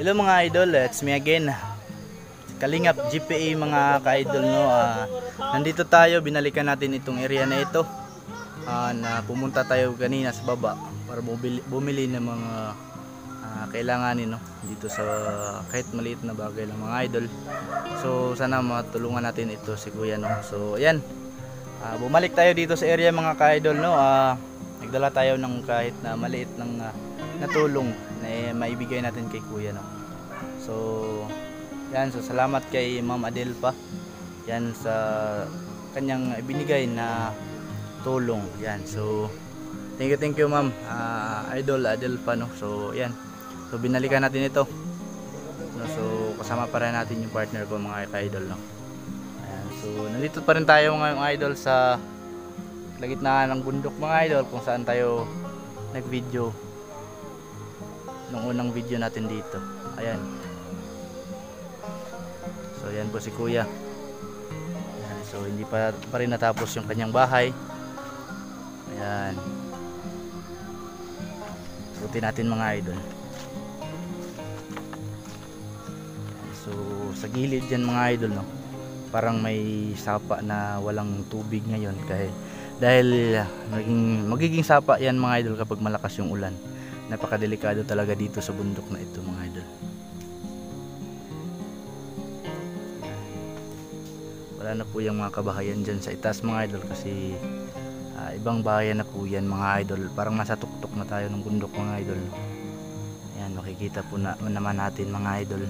Hello mga idol, it's me again. Kalingap GPA mga ka-idol, no. Nandito tayo, binalikan natin itong area na ito. Na pumunta tayo kanina sa baba para bumili ng mga kailanganin, no, dito sa kahit maliit na bagay lang mga idol. So sana matulungan natin ito si Kuya, no. So ayan, bumalik tayo dito sa area mga ka-idol, no. Nagdala tayo ng kahit na maliit ng natulong na maibigay natin kay Kuya, no. So yan, so salamat kay Ma'am Adelpa yan sa kanyang ibinigay na tulong. Yan, so thank you Ma'am Idol Adelpa, no. So yan, so binalikan natin ito, no. So kasama pa rin natin yung partner ko mga ka-idol, no. Ayan, so nandito pa rin tayo mga idol sa gitna ng bundok mga idol, kung saan tayo nag-video nung unang video natin dito. Ayan, so yan po si Kuya. Ayan, so hindi pa rin natapos yung kanyang bahay. Ayan, suotin natin mga idol. Ayan, so sa gilid yan mga idol, no, parang may sapa na walang tubig ngayon dahil magiging sapa yan mga idol kapag malakas yung ulan. Napakadelikado talaga dito sa bundok na ito mga idol. Wala na po yung mga kabahayan dyan sa itaas mga idol, kasi ibang bahayan na po yan mga idol. Parang nasa tuktok na tayo ng bundok mga idol. Ayan, makikita po naman natin mga idol.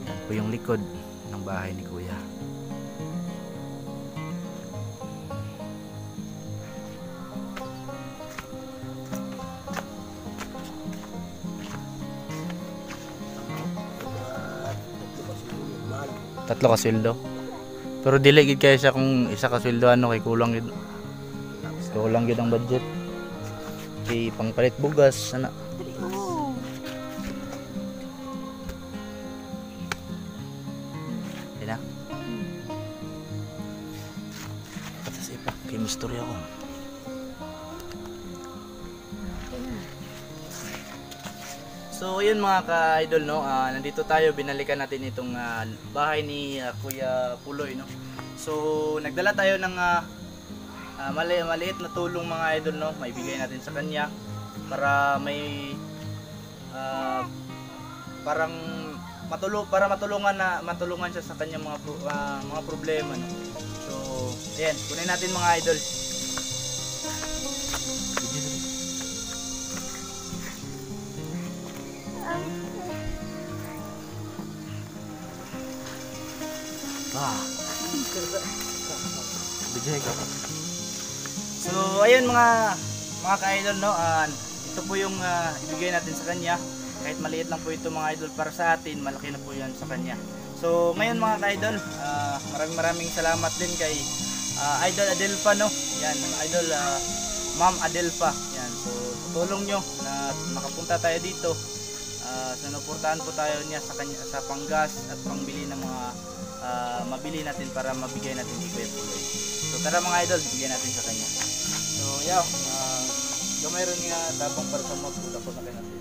Ayan po yung likod ng bahay ni Kuya. Tatlo ka sweldo. Pero dili gid kay siya kung isa ka sweldo, ano, kay kulang gid. Kulang gid ang budget. Kay pangpalit bugas ana. Ina. Patas ipa kay mistorya ko. So yun mga ka-idol, no, nandito tayo, binalikan natin itong bahay ni Kuya Puloy, no. So nagdala tayo ng maliit na tulong mga idol, no, maibigay natin sa kanya para may parang matulungan siya sa kanyang mga problema, no. So ayan, kunin natin mga idol. So ayun mga ka-idol, no, ito po yung ibigay natin sa kanya. Kahit maliit lang po ito mga idol, para sa atin malaki na po yan sa kanya. So ngayon mga ka-idol, maraming salamat din kay Idol Adelpa, no. Yan, idol Ma'am Adelpa. Yan, so tulong nyo na makapunta tayo dito. Sinuportahan po tayo niya sa kanya sa panggas at pangbili ng mga mabili natin para mabigay natin kay Kuya Puloy. So tara mga idol, bigyan natin sa kanya. So yaw, gamay rin nga tapang para sa magpula po na kayo natin.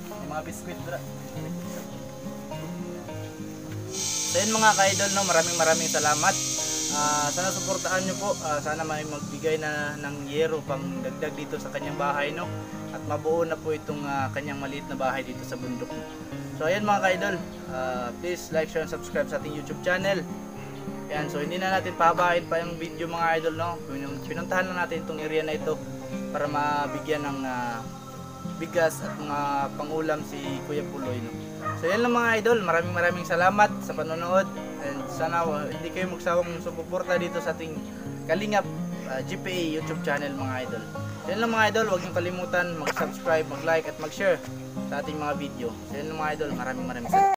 May mga biskwit dra. So yun mga ka-idol, no, maraming salamat. Sana suportahan nyo po, sana may magbigay na ng yero pang dagdag dito sa kanyang bahay, no, at mabuo na po itong kanyang maliit na bahay dito sa bundok. So ayan mga ka-idol, please like, share, and subscribe sa ating YouTube channel. Ayan, so hindi na natin pahabain pa yung video mga idol, no. Pinuntahan na natin itong area na ito para mabigyan ng bigas at mga pangulam si Kuya Puloy, no. So yan lang mga idol, maraming salamat sa panonood, and sana hindi kayo magsawang sumuporta dito sa ating Kalingap GPA YouTube channel mga idol. So yan lang mga idol, huwag niyong kalimutan mag-subscribe, mag-like at mag-share sa ating mga video. So yan lang mga idol, maraming salamat.